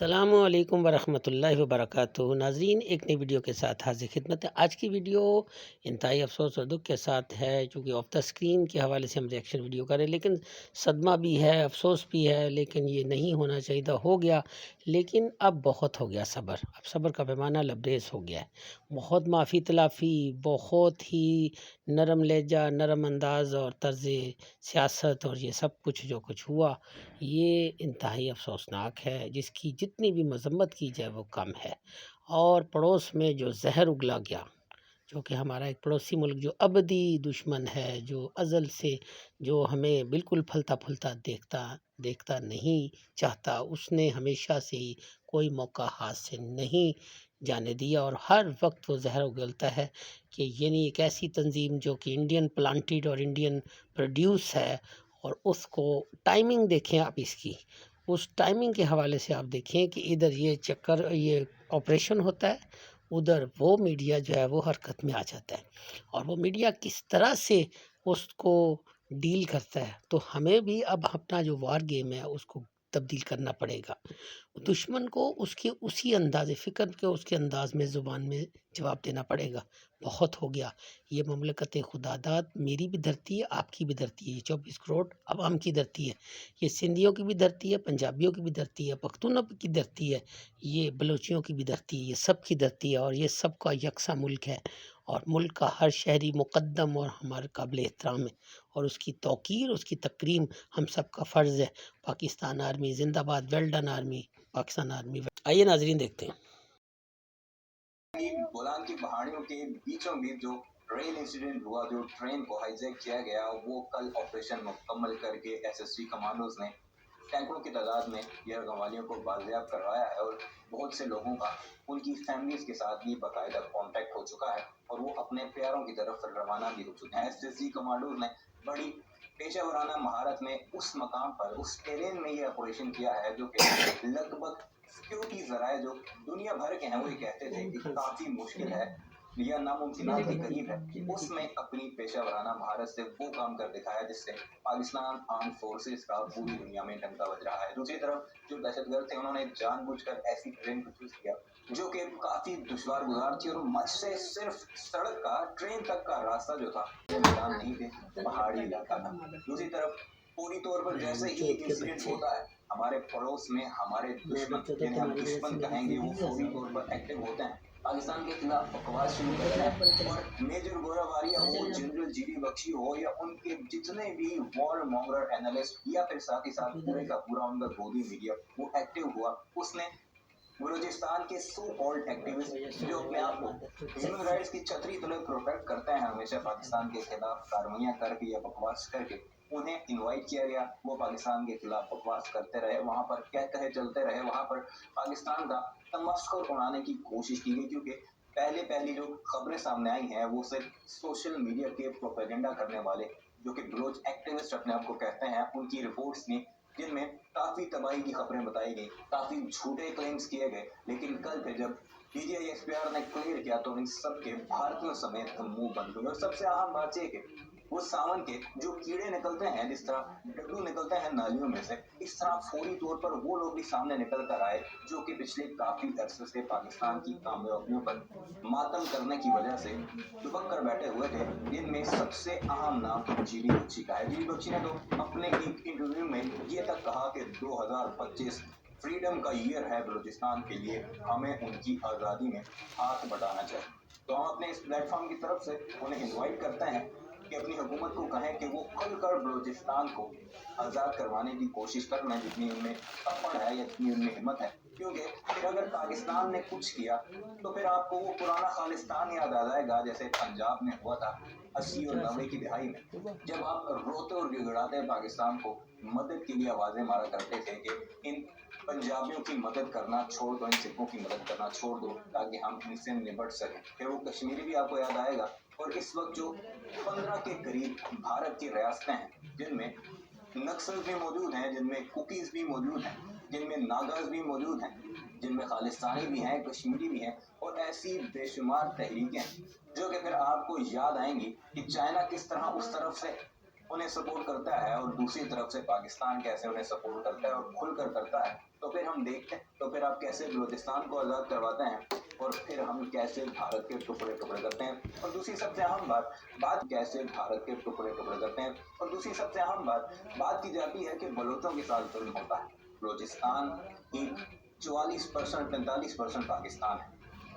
अस्सलामुअलैकुम वरहमतुल्लाहि वबरकातुहू। नाज़रीन, एक नई वीडियो के साथ हाज़िर खिदमत है। आज की वीडियो इंतहाई अफसोस और दुख के साथ है, चूँकि ऑफ द स्क्रीन के हवाले से हम रिएक्शन वीडियो करें, लेकिन सदमा भी है, अफसोस भी है, लेकिन ये नहीं होना चाहिए था, हो गया। लेकिन अब बहुत हो गया सब्र, अब सब्र का पैमाना लबरेज़ हो गया है। बहुत माफ़ी तलाफ़ी, बहुत ही नरम लहजा, नरम अंदाज़ और तर्ज़ सियासत और ये सब कुछ जो कुछ हुआ, ये इंतहाई अफसोसनाक है, जिसकी जितनी भी मज़म्मत की जाए वो कम है। और पड़ोस में जो ज़हर उगला गया, जो कि हमारा एक पड़ोसी मुल्क जो अबदी दुश्मन है, जो अज़ल से जो हमें बिल्कुल फलता-फूलता देखता देखता नहीं चाहता, उसने हमेशा से ही कोई मौका हाथ से नहीं जाने दिया और हर वक्त वो ज़हर उगलता है कि यानी एक ऐसी तंज़ीम जो कि इंडियन प्लांटेड और इंडियन प्रोड्यूस है। और उसको टाइमिंग देखें आप इसकी, उस टाइमिंग के हवाले से आप देखें कि इधर ये चक्कर, ये ऑपरेशन होता है, उधर वो मीडिया जो है वो हरकत में आ जाता है। और वो मीडिया किस तरह से उसको डील करता है, तो हमें भी अब अपना जो वार गेम है उसको तब्दील करना पड़ेगा। दुश्मन को उसके उसी अंदाज़ फ़िक्र के उसके अंदाज़ में ज़ुबान में जवाब देना पड़ेगा। बहुत हो गया, ये ममलकत खुदादाद मेरी भी धरती है, आपकी भी धरती है, ये 24 करोड़ अवाम की धरती है, ये सिंधियों की भी धरती है, पंजाबियों की भी धरती है, पख्तूनों की धरती है, ये बलोचियों की भी धरती है, ये सब की धरती है और ये सबका यकसा मुल्क है। और मुल्क का हर शहरी मुक़द्दम और हमारे काबिल एहतराम है और उसकी तौक़ीर, उसकी तकरीम हम सब का फ़र्ज़ है। पाकिस्तान आर्मी ज़िंदाबाद, well done army, Pakistan army. आइए नाज़रीन देखते हैं। गोलान की पहाड़ियों के बीचों बीच जो ट्रेन इंसिडेंट हुआ, जो ट्रेन को हाईजैक किया गया, वो कल ऑपरेशन मुकम्मल करके एसएसटी कमांडोज ने सैकड़ों की तादाद में यह गवालियों को बाजियाब करवाया है और बहुत से लोगों का उनकी फैमिलीज के साथ भी बाकायदा कांटेक्ट हो चुका है और वो अपने प्यारों की तरफ रवाना भी हो चुके हैं। एसएसटी कमांडोज ने बड़ी पेशेवराना महारत में उस मकाम पर, उस टेरेन में ये ऑपरेशन किया है जो कि लगभग सिक्योरिटी जराए जो दुनिया भर के हैं वो ये कहते थे कि काफी मुश्किल है या नामुमकिनात के करीब है, उसमें अपनी पेशेवराना महारत से वो काम कर दिखाया जिससे पाकिस्तान आर्म फोर्सेस का पूरी दुनिया में डंका बज रहा है। दूसरी तरफ जो दहशतगर्द थे उन्होंने जानबूझकर ऐसी ट्रेन को चूज किया जो कि काफी दुश्वार गुजार थी और मच से सिर्फ सड़क का, ट्रेन तक का रास्ता जो था मैदान नहीं थे, पहाड़ी इलाका था। दूसरी तरफ पूरी तौर पर जैसे ही इंसिडेंट होता है, हमारे पड़ोस में हमारे दुश्मन, जिन्हें हम दुश्मन कहेंगे, वो फौरी तौर पर एक्टिव होते हैं, पाकिस्तान के खिलाफ बकवास शुरू करते हैं और मेजर गोरावारिया हो, जनरल जीडी बख्शी हो या उनके जितने भी वॉर मॉन्गर एनालिस्ट या फिर साथ ही साथ पूरे का पूरा उनका गोदी मीडिया वो एक्टिव हुआ, उसने बलूचिस्तान के सो कॉल्ड एक्टिविस्ट जो अपने आप को ह्यूमन राइट्स की छतरी तले प्रोटेक्ट करते हैं, हमेशा पाकिस्तान के खिलाफ कार्रवाइयां करके या बकवास करके उन्हें इनवाइट किया गया। वो पाकिस्तान के खिलाफ बकवास करते रहे, वहां पर कह कहे चलते रहे, वहां पर पाकिस्तान का तमस्कुर उड़ाने की कोशिश की गई, क्योंकि पहली जो खबरें सामने आई हैं वो सिर्फ सोशल मीडिया के प्रोपेगेंडा करने वाले जो कि बलोच एक्टिविस्ट अपने आप को कहते हैं उनकी रिपोर्ट्स ने, जिनमें काफी तबाही की खबरें बताई गई, काफी झूठे क्लेम्स किए गए। लेकिन कल फिर जब डीजीआईएसपीआर ने क्लियर किया तो इन सबके भारतीयों समेत मुंह बंद हुए। और सबसे अहम बात यह कि वो सावन के जो कीड़े निकलते हैं, जिस तरह डब्लू निकलते हैं नालियों में से, इस तरह फौरी तौर पर वो लोग भी सामने निकल कर आए जो कि पिछले काफी अरसे से पाकिस्तान की कामयाबियों पर मातम करने की वजह से दुबक कर बैठे हुए थे। जिनमें सबसे अहम नाम जीडी बख्शी का है। जीडी बख्शी ने तो अपने एक इंटरव्यू में ये तक कहा कि 2025 फ्रीडम का ईयर है बलूचिस्तान के लिए, हमें उनकी आज़ादी में हाथ बटाना चाहिए। तो हम अपने इस प्लेटफॉर्म की तरफ से उन्हें इनवाइट करते हैं कि अपनी हुकूमत को कहें कि वो खुलकर बलूचिस्तान को आज़ाद करवाने की कोशिश करना, जितनी उनमें तपड़ है या जितनी उनमें हिम्मत है। क्योंकि फिर अगर पाकिस्तान ने कुछ किया तो फिर आपको वो पुराना खालिस्तान याद आ जाएगा जैसे पंजाब में हुआ था 80 और 90 की दिहाई में, जब आप रोते और गिड़गिड़ाते पाकिस्तान को मदद के लिए आवाजें मारा करते थे कि इन पंजाबियों की मदद करना छोड़ दो, इन सिखों की मदद करना छोड़ दो ताकि हम इनसे निपट सकें। फिर वो कश्मीरी भी आपको याद आएगा। और इस वक्त जो 15 के करीब भारत की रियासतें हैं जिनमें नक्सल भी मौजूद हैं, जिनमें कुकीज भी मौजूद हैं, जिनमें नागाज भी मौजूद हैं, जिनमें खालिस्तानी भी हैं, कश्मीरी भी हैं और ऐसी बेशुमार तहरीकें जो कि फिर आपको याद आएंगी कि चाइना किस तरह उस तरफ से उन्हें सपोर्ट करता है और दूसरी तरफ से पाकिस्तान कैसे उन्हें सपोर्ट करता है और खुलकर करता है, तो फिर हम देखते हैं तो फिर आप कैसे बलूचिस्तान को आज़ाद करवाते हैं और फिर हम कैसे भारत के टुकड़े टुकड़े करते हैं। और दूसरी सबसे अहम बात बात कैसे भारत के टुकड़े टुकड़े करते हैं और दूसरी सबसे अहम बात की जाती है कि बलोचों के साथ जुल्म होता है। बलूचिस्तान एक 44% 45% पाकिस्तान है,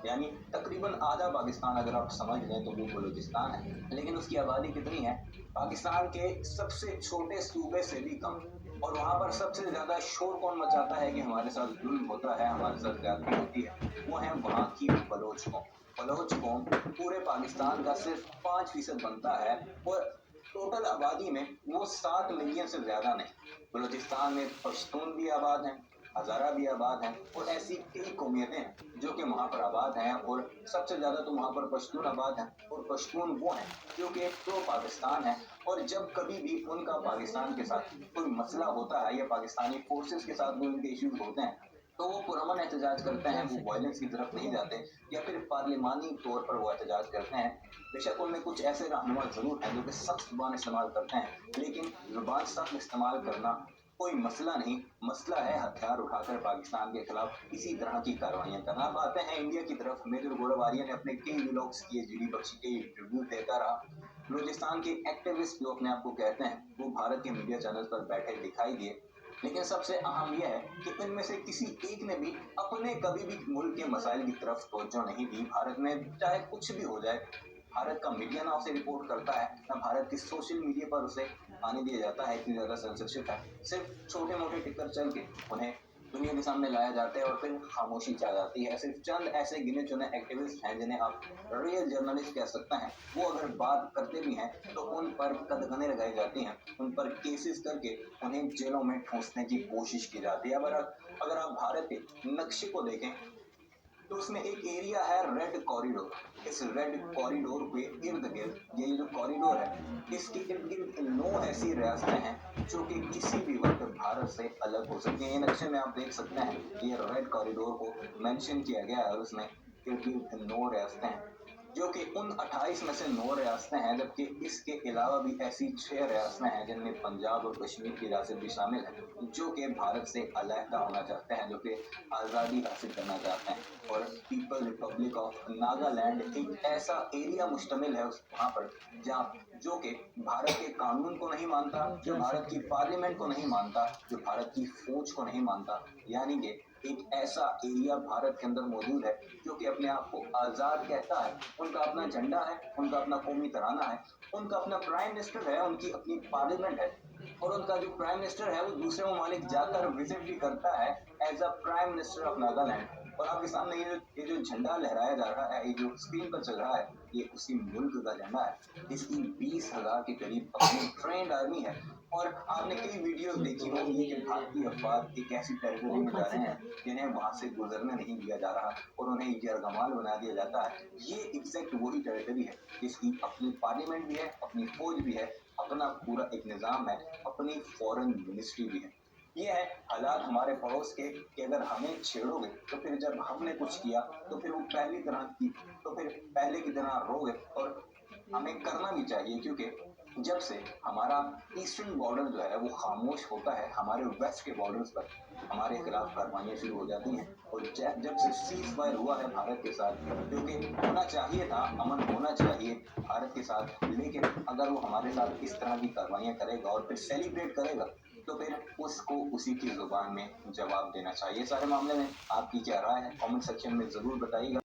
यानी तकरीबन आधा पाकिस्तान अगर आप समझ लें तो वो बलूचिस्तान है, लेकिन उसकी आबादी कितनी है पाकिस्तान के सबसे छोटे सूबे से भी कम। और वहां पर सबसे ज्यादा शोर कौन मचाता है कि हमारे साथ जुल्म होता है, हमारे साथ ज्यादती होती है, वो है वहां की बलोच कौम। बलोच कौम पूरे पाकिस्तान का सिर्फ 5% बनता है और टोटल आबादी में वो 7 मिलियन से ज्यादा नहीं। बलूचिस्तान में पश्तून भी आबाद हैं, हजारा भी आबाद हैं और ऐसी कई कौमियतें हैं जो कि वहाँ पर आबाद हैं। और सबसे ज्यादा तो वहाँ पर पश्तून आबाद हैं और पश्तून वो हैं जो कि प्रो पाकिस्तान है। और जब कभी भी उनका पाकिस्तान के साथ कोई मसला होता है या पाकिस्तानी फोर्सेस के साथ भी उनके इश्यूज होते हैं, तो वो पुरअमन एहतजाज करते हैं, वो वायलेंस की तरफ नहीं जाते या फिर पार्लिमानी तौर पर वो एहतजाज करते हैं। बेशक उनमें कुछ ऐसे रहनुमा जरूर हैं जो कि सख्त जुबान इस्तेमाल करते हैं, लेकिन जुबान सख्त इस्तेमाल करना कोई मसला नहीं, मसला है हथियार उठाकर पाकिस्तान के खिलाफ इसी तरह की कार्रवाइयां करना। अब आते हैं इंडिया की तरफ। मेजर गोलाबारिया ने अपने कई व्लॉग्स किए, जीडी बख्शी के इंटरव्यू देता रहा। बलूचिस्तान के एक्टिविस्ट जो अपने आप को कहते हैं वो भारत के मीडिया चैनल पर बैठे दिखाई दिए, लेकिन सबसे अहम यह है कि इनमें से किसी एक ने भी अपने कभी भी मुल्क के मसाइल की तरफ तवज्जो नहीं दी। भारत में चाहे कुछ भी हो जाए, भारत का मीडिया ना उसे रिपोर्ट करता है, ना भारत की सोशल मीडिया पर उसे आने दिया जाता है, इतनी ज्यादा सेंसरशिप है। सिर्फ छोटे मोटे टिक्कर चल के उन्हें दुनिया के सामने लाया जाता है और फिर खामोशी छा जाती है। सिर्फ चंद ऐसे गिने चुने एक्टिविस्ट हैं जिन्हें आप रियल जर्नलिस्ट कह सकते हैं, वो अगर बात करते भी हैं तो उन पर कदगने लगाई जाती हैं, उन पर केसेस करके उन्हें जेलों में ठूंसने की कोशिश की जाती है। अगर आप भारत के नक्शे को देखें तो उसमें एक एरिया है रेड कॉरिडोर। इस रेड कॉरिडोर के इर्द गिर्द ये जो कॉरिडोर है, इसके इर्द गिर्द 9 ऐसी रियासतें हैं जो कि किसी भी वक्त भारत से अलग हो सकती हैं। ये नक्शे में आप देख सकते हैं, ये रेड कॉरिडोर को मेंशन किया गया है और उसमें इर्द गिर्द 9 रियासतें हैं जो कि उन 28 में से 9 रियासतें हैं, जबकि इसके अलावा भी ऐसी 6 रियासतें हैं जिनमें पंजाब और कश्मीर की रियासत भी शामिल है, जो कि भारत से अलहदा होना चाहते हैं, जो कि आज़ादी हासिल करना चाहते हैं। और पीपल रिपब्लिक ऑफ नागालैंड एक ऐसा एरिया मुश्तमिल है उस वहाँ पर जहाँ जो कि भारत के कानून को नहीं मानता, जो भारत की पार्लियामेंट को नहीं मानता, जो भारत की फौज को नहीं मानता, यानी कि एक ऐसा एरिया भारत के अंदर मौजूद है जो कि अपने आप को आजाद कहता है। उनका अपना झंडा है, उनका अपना कौमी तराना है, उनका अपना प्राइम मिनिस्टर है, उनकी अपनी पार्लियामेंट है और उनका जो प्राइम मिनिस्टर है वो दूसरे ममालिक जाकर विजिट भी करता है as a prime minister of Nagaland. और आपके सामने ये जो झंडा लहराया जा रहा है, ये जो स्क्रीन पर चल रहा है, ये उसी मुल्क का झंडा है। इसकी 20,000 के करीब अपनी ट्रेंड आर्मी है। और आपने कई वीडियोस देखी होंगी कि भारतीय अफवाद एक ऐसी टेरिटरी में जा रहे हैं जिन्हें वहां से गुजरने नहीं दिया जा रहा और उन्हें यरगमाल बना दिया जाता है। ये एग्जैक्ट वही टेरिटरी है जिसकी अपनी पार्लियामेंट भी है, अपनी फौज भी है, अपना पूरा एक निजाम है, अपनी फॉरेन मिनिस्ट्री भी है। ये है हालात हमारे पड़ोस के कि अगर हमें छेड़ोगे तो फिर जब हमने कुछ किया तो फिर वो पहली तरह की तो फिर पहले की तरह रोगे। और हमें करना भी चाहिए क्योंकि जब से हमारा ईस्टर्न बॉर्डर जो है वो खामोश होता है, हमारे वेस्ट के बॉर्डर्स पर हमारे खिलाफ कार्रवाइयां शुरू हो जाती हैं। और जब से सीज फायर हुआ है भारत के साथ, जो कि होना चाहिए था, अमन होना चाहिए भारत के साथ, लेकिन अगर वो हमारे साथ इस तरह की कार्रवाइयां करेगा और फिर सेलिब्रेट करेगा तो फिर उसको उसी की जुबान में जवाब देना चाहिए। सारे मामले में आपकी क्या राय है कमेंट सेक्शन में जरूर बताइएगा।